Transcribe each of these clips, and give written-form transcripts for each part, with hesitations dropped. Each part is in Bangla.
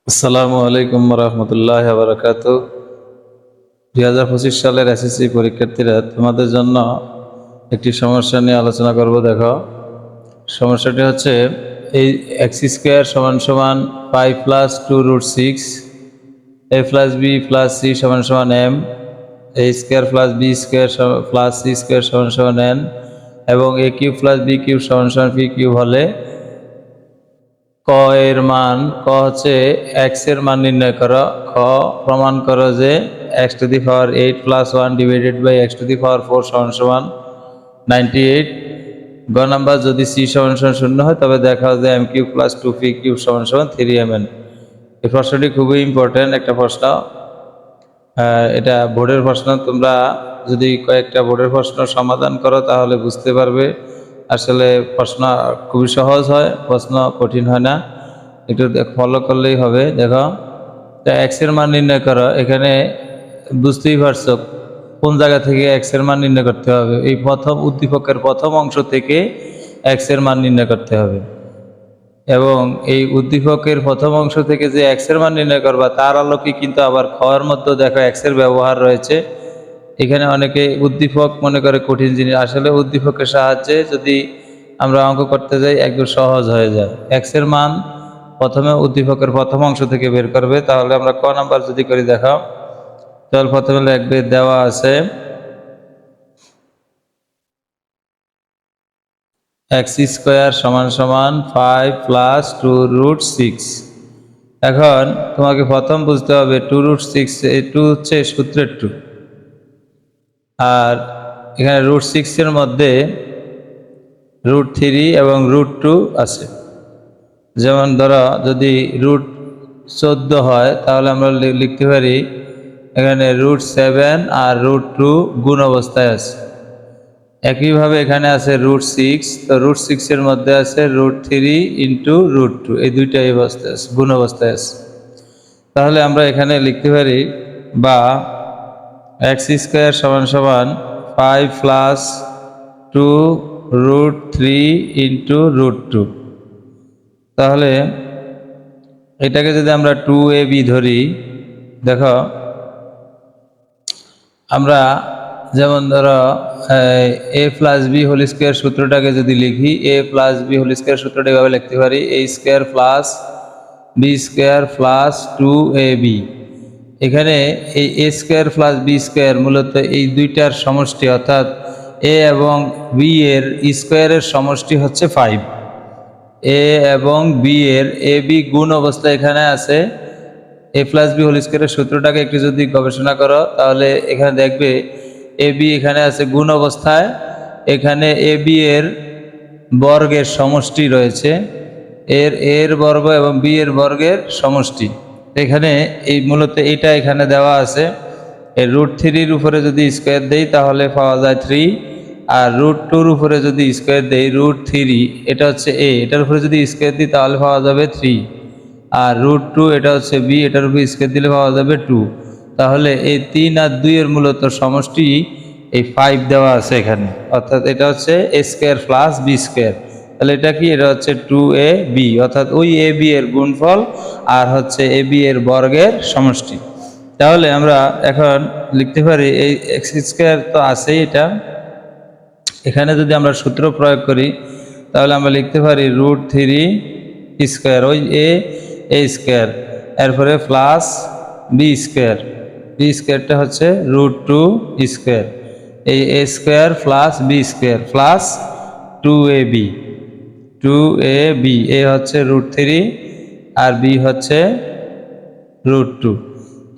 আসসালামু আলাইকুম রহমতুল্লাহ বারাকাতু। 2025 সালের এসএসসি পরীক্ষার্থীরা, তোমাদের জন্য একটি সমস্যা নিয়ে আলোচনা করব। দেখো, সমস্যাটি হচ্ছে এই এক্স স্কোয়ার সমান সমান 5 plus 2√6, a plus B plus C সমান সমান M, A square plus B square plus C square সমান সমান এন, এবং A cube plus B cube সমান সমান পি কিউব হলে ক এর মান, ক হচ্ছে এক্স এর মান নির্ণয় করো। খ, প্রমাণ করো যে x⁴ plus 1 divided by x⁴ সমান সমান 98। গ নাম্বার, যদি সি সমান সমান 0 হয় তবে দেখাও যে m cube plus 2p cube সমান সমান 3mn। এই প্রশ্নটি খুবই ইম্পর্টেন্ট একটা প্রশ্ন। এটা বোর্ডের প্রশ্ন। তোমরা যদি কয়েকটা বোর্ডের প্রশ্ন সমাধান করো তাহলে বুঝতে পারবে আসলে প্রশ্ন খুবই সহজ হয়, প্রশ্ন কঠিন হয় না। একটু ফলো করলেই হবে। দেখো, এক্স এর মান নির্ণয় করো। এখানে বুঝতেই পারছো কোন জায়গা থেকে এক্স এর মান নির্ণয় করতে হবে। এই প্রথম উদ্দীপকের প্রথম অংশ থেকে এক্স এর মান নির্ণয় করতে হবে, এবং এই উদ্দীপকের প্রথম অংশ থেকে যে এক্স এর মান নির্ণয় করবা তার আলোকে কিন্তু আবার খ এর মধ্যে দেখো এক্স এর ব্যবহার রয়েছে। এখানে অনেকে উদ্দীপক মনে করে কঠিন জিনিস, আসলে উদ্দীপকের সাহায্যে যদি আমরা অঙ্ক করতে যাই একদম সহজ হয়ে যায়। এক্স এর মান প্রথমে উদ্দীপকের প্রথম অংশ থেকে বের করবে। তাহলে আমরা ক নাম্বার যদি করি, দেখাও, তাহলে প্রথমে লিখবে, দেওয়া আছে এক্স স্কোয়ার সমান সমান 5 প্লাস 2√6। এখন তোমাকে প্রথম বুঝতে হবে 2√6, এই 2 হচ্ছে সূত্রের 2, আর এখানে √6 এর মধ্যে √3 এবং √2 আছে। যেমন ধরো, যদি √14 হয় তাহলে আমরা লিখতে পারি এখানে √7 আর √2 গুণ অবস্থায় আছে। একইভাবে এখানে আছে √6, তো √6 এর মধ্যে আছে √3 ইন্টু √2, এই দুইটাই অবস্থায় আছে, গুণ অবস্থায় আছে। তাহলে আমরা এখানে লিখতে পারি, বা এক্স স্কোয়ার সমান সমান 5 প্লাস 2√3 ইন্টু √2। তাহলে এটাকে যদি আমরা 2ab ধরি, দেখো আমরা যেমন ধরো a plus B whole square সূত্রটাকে যদি লিখি, a plus B whole square সূত্রটা এভাবে লিখতে পারি, a square plus B square plus 2ab। এখানে এই a square plus B square মূলত এই দুইটার সমষ্টি, অর্থাৎ a এবং b এর স্কোয়ারের সমষ্টি হচ্ছে 5। a এবং b এর a b গুণ অবস্থা এখানে আছে। a প্লাস বি হোল স্কোয়ারের সূত্রটাকে একটু যদি গবেষণা করো তাহলে এখানে দেখবে এ বি এখানে আছে গুণ অবস্থায়। এখানে এ বি এর বর্গের সমষ্টি রয়েছে, এর বর্গ এবং বি এর বর্গের সমষ্টি। এখানে এই মূলত এটা এখানে দেওয়া আছে। এই √3 উপরে যদি স্কোয়ার দেই তাহলে পাওয়া যায় 3, আর √2 উপরে যদি স্কোয়ার দেই √3, এটা হচ্ছে a, এটার উপরে যদি স্কোয়ার দিই তাহলে পাওয়া যাবে 3, আর √2 এটা হচ্ছে বি, এটার উপরে স্কোয়ার দিলে পাওয়া যাবে 2। তাহলে এই 3 আর 2 এর মূলত সমষ্টি এই 5 দেওয়া আছে এখানে, অর্থাৎ এটা হচ্ছে a square plus B square. তাহলে এটা কি, এটা হচ্ছে 2ab, অর্থাৎ ওই এ বি এর গুণফল আর হচ্ছে এ বি এর বর্গের সমষ্টি। তাহলে আমরা এখন লিখতে পারি এই এক্স স্কোয়ার তো আছেই, এটা এখানে যদি আমরা সূত্র প্রয়োগ করি তাহলে আমরা লিখতে পারি √3 স্কোয়ার, ওই এ স্কোয়ার, এরপরে প্লাস বি স্কোয়ার, বি স্কোয়ারটা হচ্ছে √2 স্কোয়ার, এই A square plus B square plus 2ab, A হচ্ছে √3 আর বি হচ্ছে √2।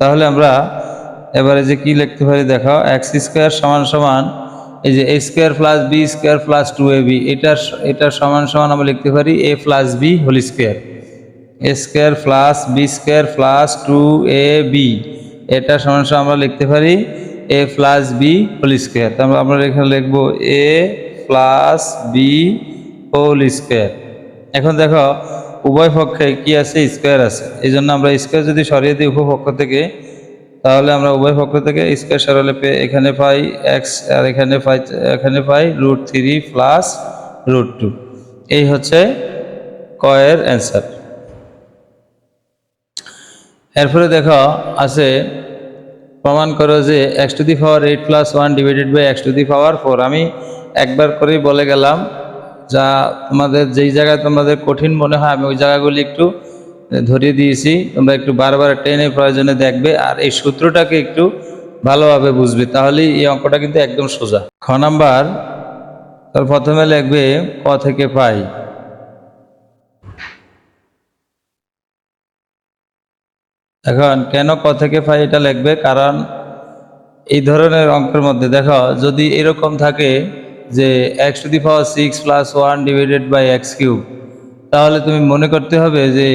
তাহলে আমরা এবারে যে কি লিখতে পারি, দেখো, এক্স স্কোয়ার সমান সমান এই যে a square plus B square plus 2ab, এটার সমান সমান আমরা লিখতে পারি a plus B whole square, a square plus B square plus 2ab, এটা সমান সমান আমরা লিখতে পারি a plus B whole square. তারপর আমরা এখানে লিখবো a plus B whole square. এখন দেখো উভয় পক্ষে কি আছে, স্কোয়ার আছে, এই জন্য আমরা স্কোয়ার যদি সরিয়ে দিই উপপক্ষ থেকে তাহলে আমরা উভয় পক্ষ থেকে স্কোয়ার সরালে এখানে পাই এক্স, আর এখানে পাই √3 প্লাস √2। এই হচ্ছে ক এর অ্যান্সার। এরপরে দেখো আছে প্রমাণ করো যে x to the power 8 plus 1 divided by x to the power 4। আমি একবার করেই বলে গেলাম, যা তোমাদের যেই জায়গায় তোমাদের কঠিন মনে হয় আমি ওই জায়গাগুলি একটু ধরিয়ে দিয়েছি, তোমরা একটু বারবার টেনে প্রয়োজনে দেখবে আর এই সূত্রটাকে একটু ভালোভাবে বুঝবে, তাহলেই এই অঙ্কটা কিন্তু একদম সোজা। খ নাম্বার, তার প্রথমে লিখবে ক থেকে পাই। এখন কেন ক থেকে পাই এটা লিখবে, কারণ এই ধরনের অঙ্কের মধ্যে দেখো যদি এরকম থাকে যে x to the power 6 plus 1 divided by x cube, তাহলে তুমি মনে করতে হবে যে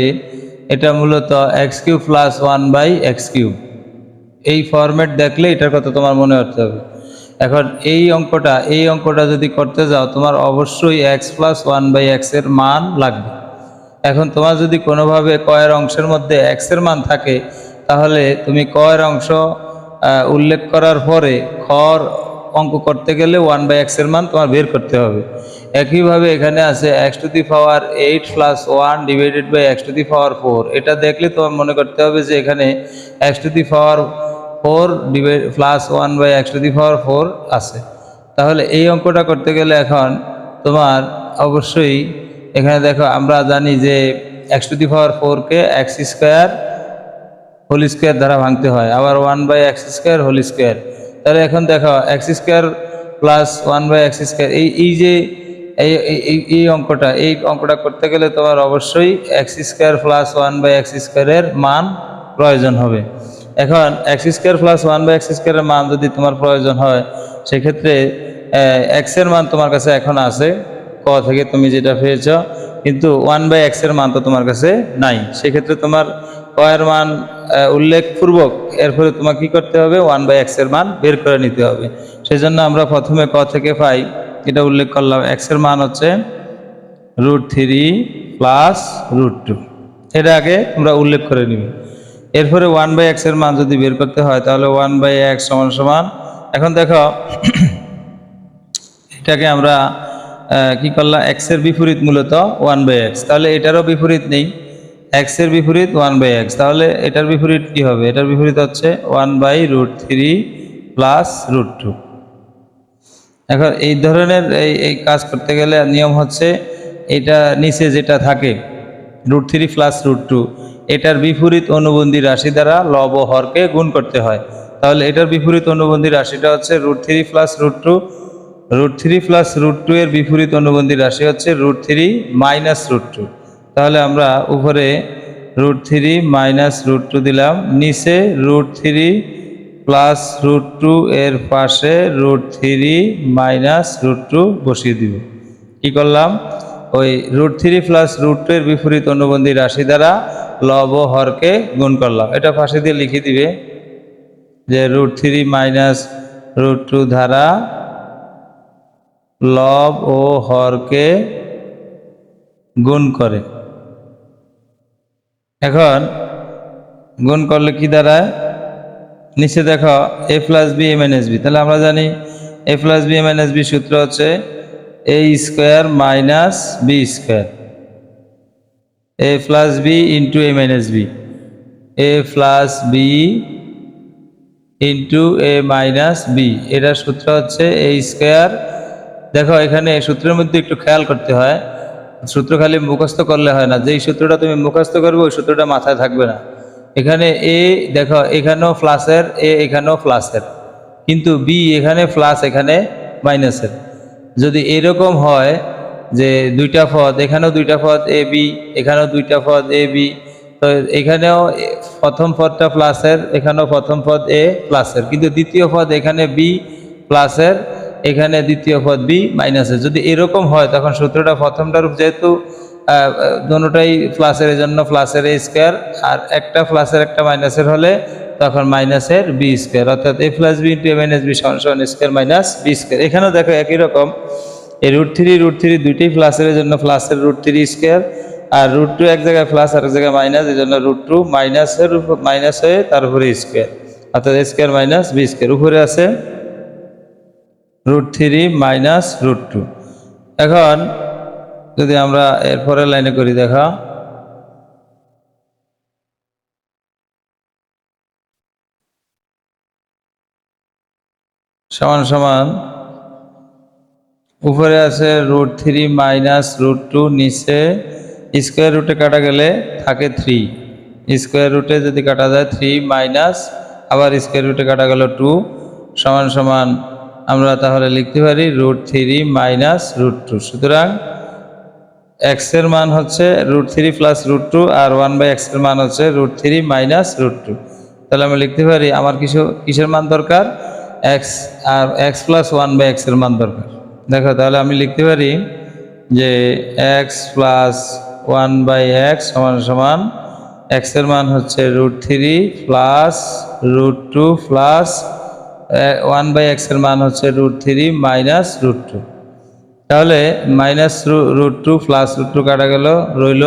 এটা মূলত x cube plus 1 by x cube. এই ফরম্যাট দেখলে এটার কথা তোমার মনে রাখতে হবে। এখন এই অঙ্কটা যদি করতে যাও তোমার অবশ্যই x প্লাস 1 বাই এক্স এর মান লাগবে। এখন তোমার যদি কোনোভাবে কয়ের অংশের মধ্যে x এর মান থাকে, তাহলে তুমি কয়ের অংশ উল্লেখ করার পরে খর অঙ্ক করতে গেলে 1 বাই এক্স এর মান তোমার বের করতে হবে। একইভাবে এখানে আছে x to the power 8 plus 1 divided by x to the power 4। এটা দেখলে তোমার মনে করতে হবে যে এখানে x to the power 4 divide plus 1 by x to the power 4 আছে। তাহলে এই অঙ্কটা করতে গেলে এখন তোমার অবশ্যই এখানে দেখো আমরা জানি যে x টু দি পাওয়ার 4 কে এক্স স্কোয়ার হোল স্কোয়ার দ্বারা ভাঙতে হয়, আবার 1 by x square whole square. তাহলে এখন দেখো x square plus 1 by x square, এই যে এই অঙ্কটা করতে গেলে তোমার অবশ্যই x square plus 1 by x স্কোয়ারের মান প্রয়োজন হবে। এখন x square plus 1 by x স্কোয়ারের মান যদি তোমার প্রয়োজন হয়, সেক্ষেত্রে এক্স এর মান তোমার কাছে এখন আছে ক থেকে তুমি যেটা পেয়েছ, কিন্তু 1 বাই এক্স এর মান তো তোমার কাছে নাই। সেক্ষেত্রে তোমার ক এর মান উল্লেখপূর্বক এরপরে তোমার কি করতে হবে, 1 বাই এক্স এর মান বের করে নিতে হবে। সেই জন্য আমরা প্রথমে ক থেকে পাই এটা উল্লেখ করলাম, এক্স এর মান হচ্ছে √3 প্লাস √2। এটা আগে তোমরা উল্লেখ করে নিবে। এরপরে 1 বাই এক্স এর মান যদি বের করতে হয়, তাহলে 1 বাই এক্স সমান সমান, এখন দেখো এটাকে আমরা কি করলাম, এক্স এর বিপরীত মূলত 1 বাই এক্স, তাহলে এটারও বিপরীত নেই, এক্স এর বিপরীত 1 বাই এক্স, তাহলে এটার বিপরীত কি হবে, এটার বিপরীত হচ্ছে 1 বাই √3 প্লাস √2। এখন এই ধরনের এই কাজ করতে গেলে নিয়ম হচ্ছে এটা নিচে যেটা থাকে √3 প্লাস √2, এটার বিপরীত অনুবন্ধী রাশি দ্বারা লব ও হরকে গুণ করতে হয়। তাহলে এটার বিপরীত অনুবন্ধী রাশিটা হচ্ছে √3 প্লাস √2, √3 প্লাস √2 এর বিপরীত অনুবন্ধী রাশি হচ্ছে √3 মাইনাস √2। তাহলে আমরা উপরে √3 মাইনাস √2 দিলাম, নিচে √3 প্লাস √2 এর পাশে √3 মাইনাস √2 বসিয়ে দিব। কি করলাম, ওই √3 প্লাস √2 এর বিপরীত অনুবন্ধী রাশি দ্বারা লব ও হরকে গুণ করলাম। এটা পাশে দিয়ে লিখে দিবে যে √3 মাইনাস √2 দ্বারা লব ও হরকে গুণ করে। এখন গুণ করলে কি দাঁড়ায়, নিচে দেখো a plus b a minus b, তাহলে আমরা জানি a plus b a minus b সূত্র হচ্ছে a square minus b square, a plus b into a minus b, a plus b into a minus b, এটার সূত্র হচ্ছে a স্কোয়ার। দেখো এখানে সূত্রের মধ্যে একটু খেয়াল করতে হয়, সূত্র খালি মুখস্থ করলে হয় না, যেই সূত্রটা তুমি মুখস্থ করবে ওই সূত্রটা মাথায় থাকবে না। এখানে এ দেখো এখানেও প্লাসের, এ এখানেও প্লাসের, কিন্তু বি এখানে প্লাস এখানে মাইনাসের। যদি এরকম হয় যে দুইটা পদ, এখানেও দুইটা পদ এ বি, এখানেও দুইটা পদ এ বি, তো এখানেও প্রথম পদটা প্লাসের, এখানেও প্রথম পদ এ প্লাসের, কিন্তু দ্বিতীয় পদ এখানে বি প্লাসের, এখানে দ্বিতীয় পদ বি মাইনাসের। যদি এরকম হয় তখন সূত্রটা প্রথমটার যেহেতু দুটোটাই প্লাসের, এই জন্য প্লাসের এ স্কোয়ার, আর একটা প্লাসের একটা মাইনাসের হলে তখন মাইনাসের বি স্কোয়ার, অর্থাৎ a plus b into a minus b সমান সমান স্কোয়ার মাইনাস বি স্কোয়ার। এখানেও দেখো একই রকম, এই √3 দুইটাই প্লাসের, এই জন্য প্লাসের √3 স্কোয়ার, আর √2 এক জায়গায় প্লাস আর এক জায়গায় মাইনাস, এই জন্য √2 মাইনাসের মাইনাস হয়ে তার উপরে স্কোয়ার, অর্থাৎ স্কোয়ার মাইনাস বি স্কোয়ার, উপরে আছে √3 মাইনাস √2। এখন যদি আমরা এর পরের লাইনে করি, দেখা সমান সমান উপরে আছে √3 মাইনাস √2, নিচে স্কোয়ার রুটে কাটা গেলে থাকে 3, স্কোয়ার রুটে যদি কাটা যায় 3 মাইনাস আবার স্কোয়ার রুটে কাটা গেল 2 সমান সমান আমরা তাহলে লিখতে পারি √3 মাইনাস √2। সুতরাং এক্স এর মান হচ্ছে √3 প্লাস √2 আর 1/x এর মান হচ্ছে √3 মাইনাস √2। তাহলে আমি লিখতে পারি আমার কিসের মান দরকার, এক্স আর x প্লাস 1/x এর মান দরকার। দেখো তাহলে আমি লিখতে পারি যে x প্লাস 1/x সমান সমান x এর মান হচ্ছে √3 প্লাস √2 প্লাস 1/x এর মান হচ্ছে √3 মাইনাস √2। তাহলে মাইনাস √2 প্লাস √2 কাটা গেল, রইল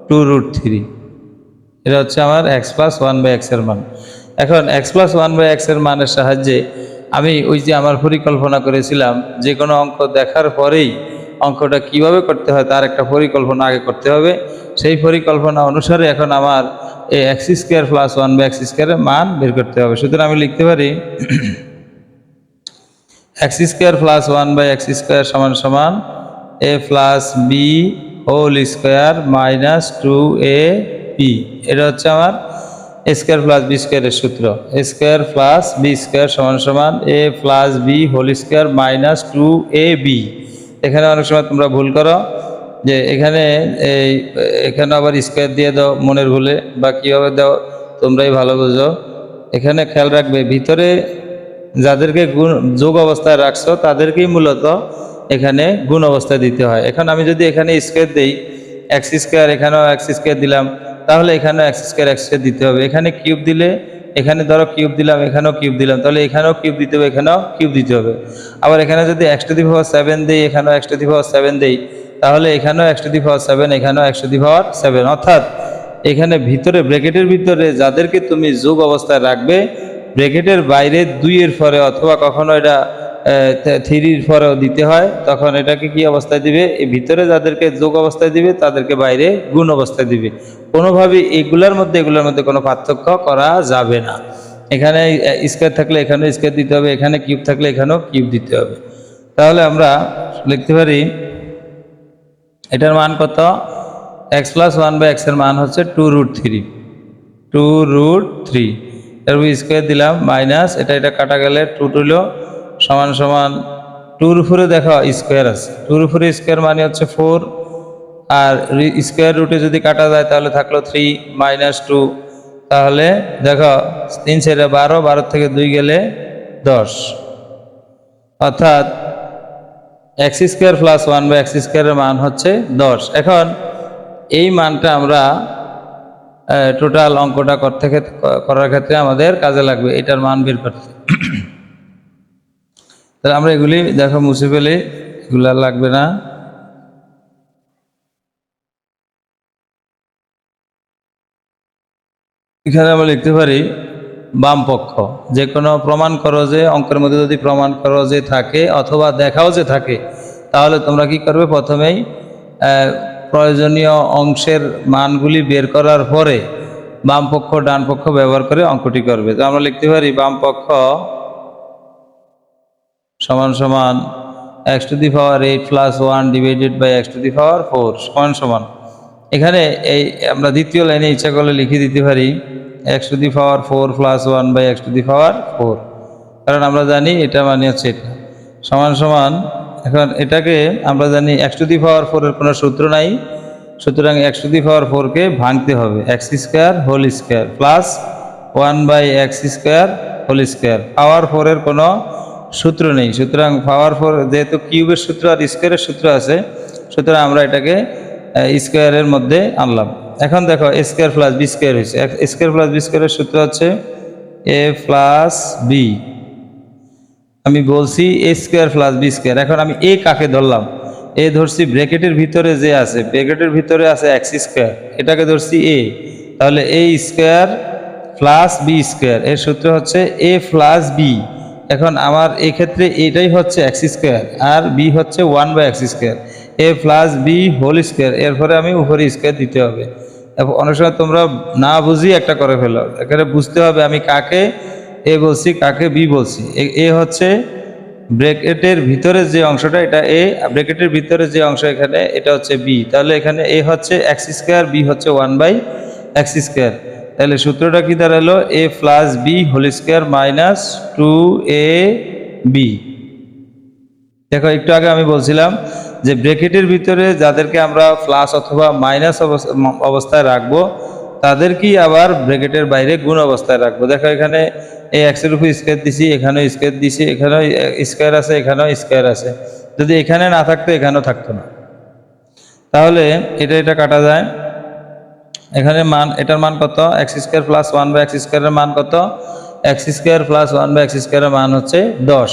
2√3। এটা হচ্ছে আমার x প্লাস 1/x এর মান। এখন x প্লাস 1/x এর মানের সাহায্যে আমি ওই যে আমার পরিকল্পনা করেছিলাম যে কোনো অঙ্ক দেখার পরেই অঙ্কটা কিভাবে করতে হয় তার একটা পরিকল্পনা আগে করতে হবে। সেই পরিকল্পনা অনুসারে এখন আমার এই x² প্লাস 1/x² এর মান বের করতে হবে। সুতরাং আমি লিখতে পারি x² প্লাস 1/x² সমান সমান a plus b whole square minus 2ab। এটা হচ্ছে আমার a² প্লাস b² এর সূত্র। a² প্লাস b² সমান সমান a plus b whole square minus 2ab। এখানে অনেক সময় তোমরা ভুল করো যে এখানে আবার স্কোয়ার দিয়ে দাও মনের ভুলে, বা কীভাবে দাও তোমরাই ভালো বুঝো। এখানে খেয়াল রাখবে ভিতরে যাদেরকে যোগ অবস্থায় রাখছো তাদেরকেই মূলত এখানে গুণ অবস্থায় দিতে হয়। এখন আমি যদি এখানে স্কোয়ার দিই x², এখানেও x² দিলাম, তাহলে এখানেও x² দিতে হবে। এখানে কিউব দিলে এখানে ধরো কিউব দিলাম, এখানেও কিউব দিলাম, তাহলে এখানেও কিউব দিতে হবে, এখানেও কিউব দিতে হবে। আবার এখানে যদি x⁴ দিই, এখানেও x⁴ দিই, তাহলে এখানেও x⁴, এখানেও x⁴, অর্থাৎ এখানে ভিতরে ব্র্যাকেটের ভিতরে যাদেরকে তুমি যোগ অবস্থায় রাখবে, ব্র্যাকেটের বাইরে 2-এর পরে অথবা কখনো এটা 3-র পরেও দিতে হয়, তখন এটাকে কি অবস্থায় দিবে, এই ভিতরে যাদেরকে যোগ অবস্থায় দিবে তাদেরকে বাইরে গুণ অবস্থায় দিবে। কোনোভাবে এগুলোর মধ্যে কোনো পার্থক্য করা যাবে না। এখানে স্কোয়ার থাকলে এখানেও স্কোয়ার দিতে হবে, এখানে কিউব থাকলে এখানেও কিউব দিতে হবে। তাহলে আমরা লিখতে পারি এটার মান কত, x প্লাস 1/x এর মান হচ্ছে 2√3 এর স্কোয়ার দিলাম মাইনাস এটা কাটা গেলে 2 রইল সমান সমান 2-র উপরে দেখো স্কোয়ার আছে, 2-র উপরে স্কোয়ার মানে হচ্ছে 4, আর স্কোয়ার রুটে যদি কাটা যায় তাহলে থাকলো 3 মাইনাস 2। তাহলে দেখো 3 × 12, 12 থেকে 2 গেলে 10, অর্থাৎ x² প্লাস 1/x² এর মান হচ্ছে 10। এখন এই মানটা আমরা টোটাল অঙ্কটা করার ক্ষেত্রে আমাদের কাজে লাগবে এটার মান বের করতে। তাহলে আমরা এগুলি দেখো মুছে ফেলে, এগুলো লাগবে না। এখানে আমরা লিখতে পারি বাম পক্ষ, যে কোনো প্রমাণ করো যে অঙ্কের মধ্যে যদি প্রমাণ করো যে থাকে অথবা দেখাও যে থাকে, তাহলে তোমরা কি করবে, প্রথমেই প্রয়োজনীয় অংশের মানগুলি বের করার পরে বাম পক্ষ ডান পক্ষ ব্যবহার করে অঙ্কটি করবে। তো আমরা লিখতে পারি বাম পক্ষ সমান সমান x⁴ plus 1 divided by x⁴ সমান সমান, এখানে এই আমরা দ্বিতীয় লাইনে ইচ্ছা করলে লিখে দিতে পারি x⁴ প্লাস 1/x⁴, কারণ আমরা জানি এটা মানে হচ্ছে এটা সমান সমান। এখন এটাকে আমরা জানি x⁴ এর কোনো সূত্র নাই, সুতরাং x⁴ কে ভাঙতে হবে, x² whole square plus 1/x² whole square. Power 4 এর কোনো সূত্র নেই, সুতরাং পাওয়ার 4 যেহেতু কিউবের সূত্র আর স্কোয়ারের সূত্র আছে, সুতরাং আমরা এটাকে স্কোয়ারের মধ্যে আনলাম। এখন দেখো a² প্লাস b² হয়েছে, a² প্লাস b² এর সূত্র হচ্ছে a প্লাস b। আমি বলছি a² প্লাস b²। এখন আমি এ কাকে ধরলাম, এ ধরছি ব্র্যাকেটের ভিতরে যে আছে, ব্র্যাকেটের ভিতরে আছে x², এটাকে ধরছি a, তাহলে a² প্লাস b² এর সূত্র হচ্ছে a প্লাস b। এখন আমার এক্ষেত্রে এটাই হচ্ছে x² আর b হচ্ছে 1/x², a plus b whole square, এরপরে আমি উপরে স্কোয়ার দিতে হবে। অনেক সময় তোমরা না বুঝি একটা করে ফেলো, এখানে বুঝতে হবে আমি কাকে এ বলছি, কাকে বি বলছি। এ হচ্ছে ব্র্যাকেটের ভিতরে যে অংশটা, এটা এ, ব্র্যাকেটের ভিতরে যে অংশ এখানে, এটা হচ্ছে বি। তাহলে এখানে এ হচ্ছে এক্স স্কোয়ার, বি হচ্ছে 1/x স্কোয়ার। তাহলে সূত্রটা কি দাঁড়ালো? A plus B whole square minus 2ab। দেখো একটু আগে আমি বলছিলাম যে ব্র্যাকেটের ভিতরে যাদেরকে আমরা প্লাস অথবা মাইনাস অবস্থায় রাখবো তাদেরকেই আবার ব্র্যাকেটের বাইরে গুণ অবস্থায় রাখবো। দেখো এখানে এই এক্সের উপর স্কোয়ার দিছি, এখানেও স্কোয়ার দিছি, এখানেও স্কোয়ার আছে, এখানেও স্কোয়ার আছে। যদি এখানে না থাকতো এখানেও থাকতো না। তাহলে এটা কাটা যায়। এখানে মান, এটার মান কত? এক্স স্কোয়ার প্লাস 1/x স্কোয়ারের মান কত? এক্স স্কোয়ার প্লাস 1/x স্কোয়ারের মান হচ্ছে 10।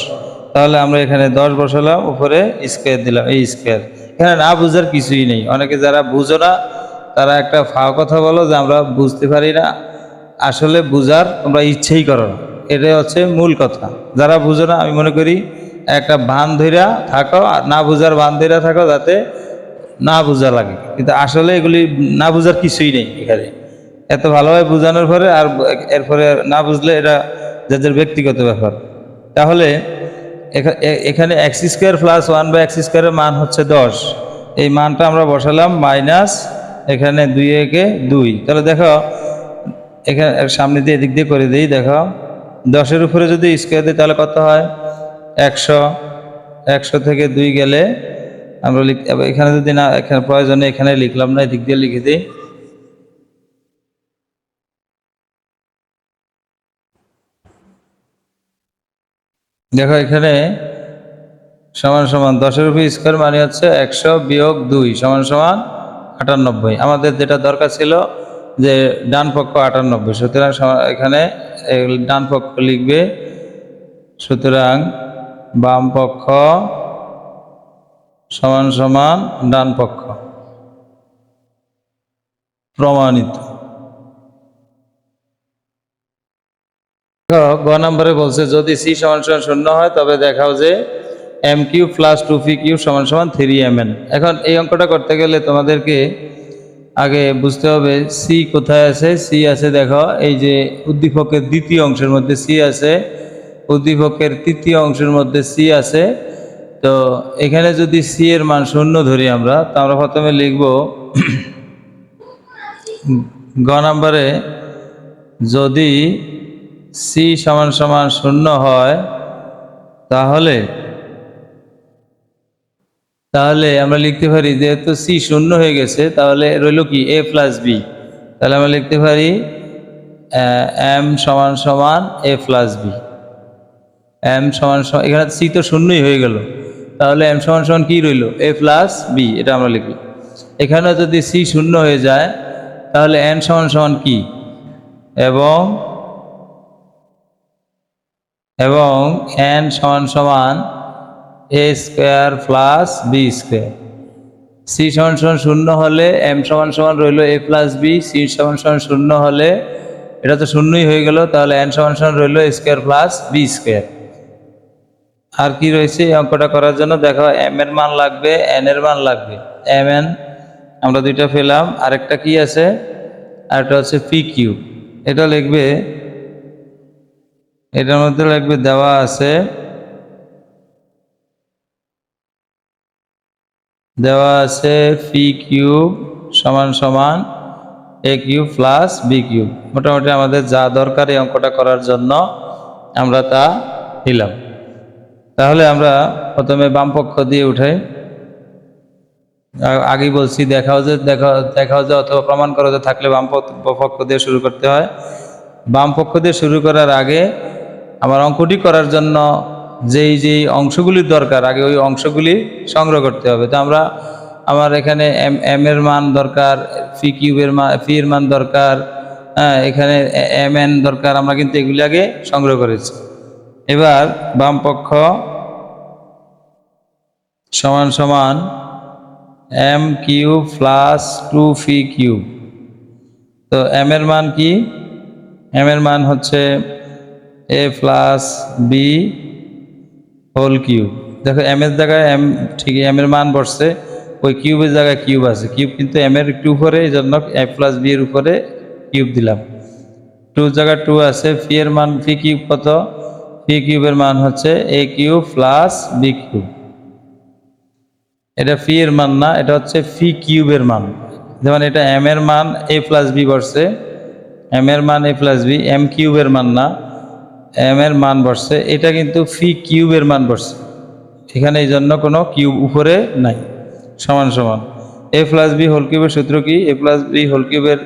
তাহলে আমরা এখানে 10 বসালাম, উপরে স্কোয়ার দিলাম, এই স্কোয়ার। এখানে না বুঝার কিছুই নেই। অনেকে যারা বুঝো না তারা একটা ফাও কথা বলো যে আমরা বুঝতে পারি না। আসলে বুঝার তোমরা ইচ্ছেই করো না, এটাই হচ্ছে মূল কথা। যারা বুঝো না, আমি মনে করি একটা বান ধইরা থাকো, আর না বুঝার বান ধইরা থাকো, যাতে না বোঝা লাগে। কিন্তু আসলে এগুলি না বোঝার কিছুই নেই এখানে। এত ভালোভাবে বোঝানোর পরে আর এরপরে না বুঝলে এটা যাদের ব্যক্তিগত ব্যাপার। তাহলে এখানে এক্স স্কোয়ার প্লাস 1/x স্কোয়ারের মান হচ্ছে 10। এই মানটা আমরা বসালাম মাইনাস, এখানে 2 একে 2। তাহলে দেখো এখানে সামনে দিয়ে এদিক দিয়ে করে দিই। দেখো 10-এর উপরে যদি স্কোয়ার দিই তাহলে কত হয়? 100। 100 থেকে 2 গেলে আমরা এখানে যদি না, এখানে প্রয়োজনে এখানে লিখলাম না, এদিক দিয়ে লিখে দিই। দেখো এখানে সমান সমান 10-এর উপর স্কোয়ার মানে হচ্ছে 100 বিয়োগ 2 সমান সমান 98। আমাদের যেটা দরকার ছিল যে ডান পক্ষ 98, সুতরাং এখানে ডান পক্ষ লিখবে। সুতরাং বাম পক্ষ সমান সমান ডান পক্ষ, প্রমাণিত। গ নম্বরে বলছে যদি সি সমান সমান 0 হয় তবে দেখাও যে m³ প্লাস 2p³ সমান সমান 3mn। এখন এই অঙ্কটা করতে গেলে তোমাদেরকে আগে বুঝতে হবে সি কোথায় আছে। সি আছে দেখো এই যে উদ্দীপকের দ্বিতীয় অংশের মধ্যে সি আছে, উদ্দীপকের তৃতীয় অংশের মধ্যে সি আছে। তো এখানে যদি সি এর মান 0 ধরি আমরা, তো আমরা প্রথমে লিখব গ নম্বরে যদি সি সমান সমান 0 হয় তাহলে আমরা লিখতে পারি, যেহেতু সি 0 হয়ে গেছে তাহলে রইল কি a প্লাস বি। তাহলে আমরা লিখতে পারি m সমান সমান a প্লাস বি। m সমান সমান, এখানে সি তো 0ই হয়ে গেল, তাহলে m সমান সমান কি রইল? a plus b. এটা আমরা লিখলাম। এখানে যদি সি 0 হয়ে যায় তাহলে n সমান সমান কি? এবং n সমান সমান a square plus B square. C সমান সমান 0 হলে m সমান সমান রইল a প্লাস বি, সি সমান সমান 0 হলে এটা তো 0ই হয়ে গেল, তাহলে n সমান সমান রইল a square plus B square. আর কি রয়েছে এই অঙ্কটা করার জন্য? দেখো m এর মান লাগবে, n এর মান লাগবে। mn আমরা দুইটা পেলাম, আরেকটা কি আছে? আরেকটা হচ্ছে p³। এটা লিখবে, এটার মধ্যে লিখবে দেওয়া আছে p³ সমান সমান a³ প্লাস b³। মোটামুটি আমাদের যা দরকার এই অঙ্কটা করার জন্য আমরা তা দিলাম। তাহলে আমরা প্রথমে বাম পক্ষ দিয়ে উঠাই। আগেই বলছি দেখাও যে অথবা প্রমাণ করো যে থাকলে বাম পক্ষ দিয়ে শুরু করতে হয়। বাম পক্ষ দিয়ে শুরু করার আগে আমার অঙ্কটি করার জন্য যেই অংশগুলির দরকার আগে ওই অংশগুলি সংগ্রহ করতে হবে। তো আমার এখানে m এর মান দরকার, p³ এর মান দরকার, এখানে mn দরকার। আমরা কিন্তু এগুলি আগে সংগ্রহ করেছি। এবার বাম পক্ষ সমান সমান m³ প্লাস 2p³। তো m এর মান কি? m এর মান হচ্ছে a plus B whole cube. দেখো m এর জায়গায় m, ঠিক m এর মান বসছে, ওই কিউবের জায়গায় কিউব আছে। কিউব কিন্তু m এর একটু উপরে, এই জন্য a প্লাস বি এর উপরে কিউব দিলাম। টু জায়গা টু আছে, ফি এর মান ফি কিউব কত, ফি কিউবের মান হচ্ছে এ কিউব প্লাস বি কিউব। এটা ফি এর মান না, এটা হচ্ছে ফি কিউবের মান। যেমন এটা এম এর মান এ প্লাস বি বসছে, এম এর মান এ প্লাস বি, এম কিউবের মান না, এম এর মান বসছে, এটা কিন্তু ফি কিউবের মান বসছে এখানে, এই জন্য কোনো কিউব উপরে নাই। সমান সমান এ প্লাস বি হোল কিউবের সূত্র কি, এ প্লাস বি হোল কিউবের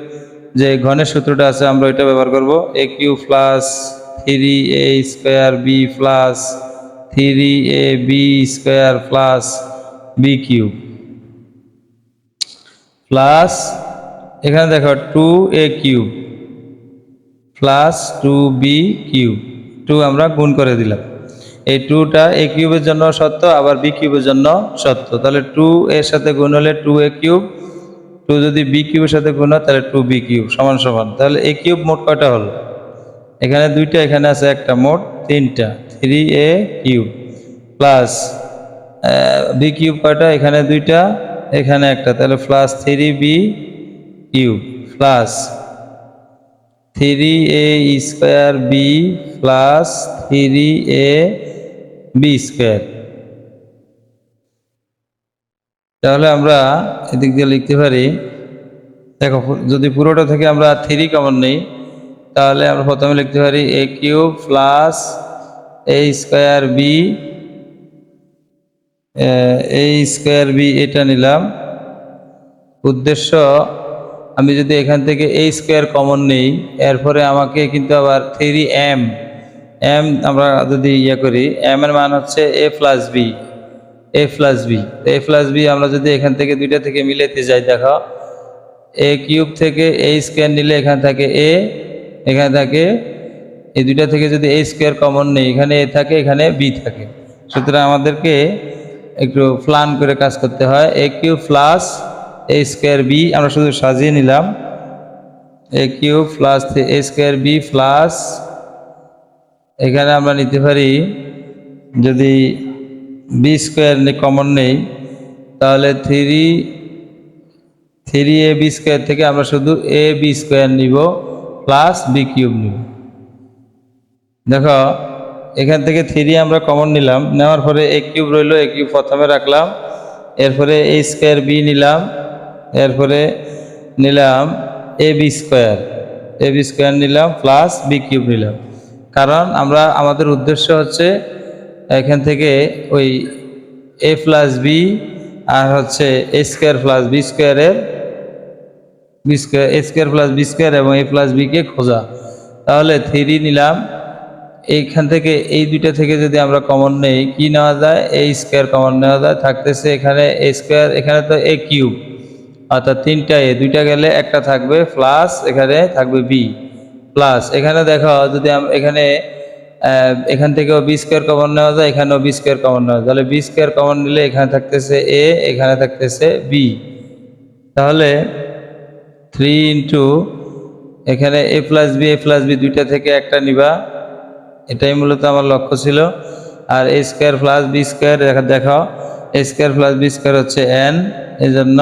যে ঘনের সূত্রটা আছে আমরা এটা ব্যবহার করব, A cube plus three A square B plus three A B square plus B cube plus এখানে দেখো two A cube plus two B cube, two আমরা গুণ করে দিলাম। এই টুটা এ কিউবের জন্য সত্য, আবার বি কিউবের জন্য সত্য, তাহলে টু এর সাথে গুণ হলে টু এ কিউব, টু যদি বি কিউবের সাথে গুণ হয় তাহলে টু বি কিউব সমান সমান। তাহলে এ কিউব মোট কয়টা হলো, এখানে দুইটা, এখানে আছে একটা, মোট তিনটা, three A cube plus B cube কয়টা, এখানে দুইটা, এখানে একটা, তাহলে plus three B cube plus three A square B plus three A B square. তাহলে আমরা এদিক দিয়ে লিখতে পারি, দেখো যদি পুরোটা থেকে আমরা থ্রি কমন নেই তাহলে আমরা প্রথমে লিখতে পারি এ কিউব প্লাস এ স্কোয়ার বি, এ স্কোয়ার বি এটা নিলাম। উদ্দেশ্য, আমি যদি এখান থেকে এ স্কোয়ার কমন নেই, এরপরে আমাকে কিন্তু আবার থ্রি এম, এম আমরা যদি করি, এম এর মান হচ্ছে এ প্লাস বি, এ প্লাস বি, এ প্লাস বি আমরা যদি এখান থেকে দুইটা থেকে মিলাতে যাই, দেখো এ কিউব থেকে এ স্কোয়ার নিলে এখানে থাকে এ, এখানে থাকে, এই দুইটা থেকে যদি এ স্কোয়ার কমন নেই, এখানে এ থাকে, এখানে বি থাকে। সুতরাং আমাদেরকে একটু প্ল্যান করে কাজ করতে হয়। এ কিউব প্লাস এ স্কোয়ার বি আমরা শুধু সাজিয়ে নিলাম, এ কিউব প্লাস এ স্কোয়ার বি প্লাস, এখানে আমরা নিতে পারি যদি বি স্কোয়ার কমন নেই তাহলে থ্রি এ বি স্কোয়ার থেকে আমরা শুধু এ বি স্কোয়ার নিব প্লাস বি কিউব নিব। দেখো এখান থেকে থ্রি আমরা কমন নিলাম, নেওয়ার পরে এ কিউব রইল, এ কিউব প্রথমে রাখলাম, এরপরে এ স্কোয়ার বি নিলাম, এরপরে নিলাম এ বি স্কোয়ার, এ বি স্কোয়ার নিলাম প্লাস বি কিউব নিলাম। কারণ আমরা আমাদের উদ্দেশ্য হচ্ছে এখান থেকে ওই এ প্লাস বি আর হচ্ছে এ স্কোয়ার প্লাস বি স্কোয়ারের বি স্কোয়ার, এ স্কোয়ার প্লাস বি স্কোয়ার এবং এ প্লাস বিকে খোঁজা। তাহলে থ্রি নিলাম, এইখান থেকে এই দুইটা থেকে যদি আমরা কমন নেই কি নেওয়া যায়, এ স্কোয়ার কমন নেওয়া যায়, থাকতেছে এখানে এ স্কোয়ার, এখানে তো এ কিউব, অর্থাৎ তিনটা এ, দুইটা গেলে একটা থাকবে প্লাস এখানে থাকবে বি প্লাস, এখানে দেখো যদি এখানে এখান থেকেও বি স্কোয়ার কমন নেওয়া যায়, এখানেও বি স্কোয়ার কমন নেওয়া যায়, তাহলে বি স্কোয়ার কমন নিলে এখানে থাকতেছে এ, এখানে থাকতেছে বি। তাহলে থ্রি ইন্টু এখানে এ প্লাস বি দুইটা থেকে একটা নিবা, এটাই মূলত আমার লক্ষ্য ছিল। আর এ স্কোয়ার প্লাস বি স্কোয়ার দেখো, এ স্কোয়ার প্লাস বি স্কোয়ার হচ্ছে এন, এই জন্য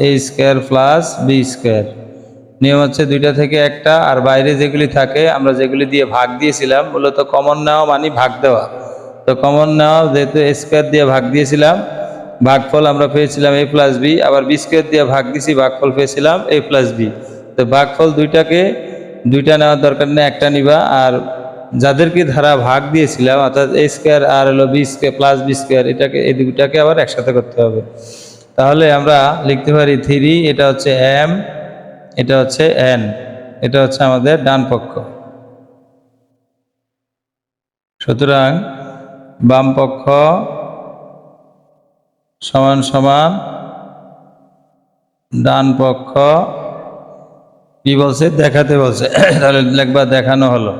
এ স্কোয়ার প্লাস বি স্কোয়ার। নিয়ম হচ্ছে দুইটা থেকে একটা, আর বাইরে যেগুলি থাকে আমরা যেগুলি দিয়ে ভাগ দিয়েছিলাম, মূলত কমন নেওয়া মানে ভাগ দেওয়া, তো কমন নেওয়া যেহেতু এ স্কোয়ার দিয়ে ভাগ দিয়েছিলাম, ভাগফল আমরা পেয়েছিলাম এ প্লাস বি, আবার বি স্কোয়ার দিয়ে ভাগ দিয়েছি, ভাগফল পেয়েছিলাম এ প্লাস বি। তো ভাগফল দুইটা নেওয়ার দরকার নেই, একটা নিবা। আর যাদেরকে ধারা ভাগ দিয়েছিলাম অর্থাৎ এ স্কোয়ার আর হলো b square plus B square, এটাকে এই দুইটাকে আবার একসাথে করতে হবে। তাহলে আমরা লিখতে পারি থ্রি, এটা হচ্ছে এম, এটা হচ্ছে এন, এটা হচ্ছে আমাদের ডান পক্ষ। সুতরাং বাম পক্ষ সমান সমান ডান পক্ষ কি বলছে, দেখাতে বলছে, তাহলে লিখবা দেখানো হলো।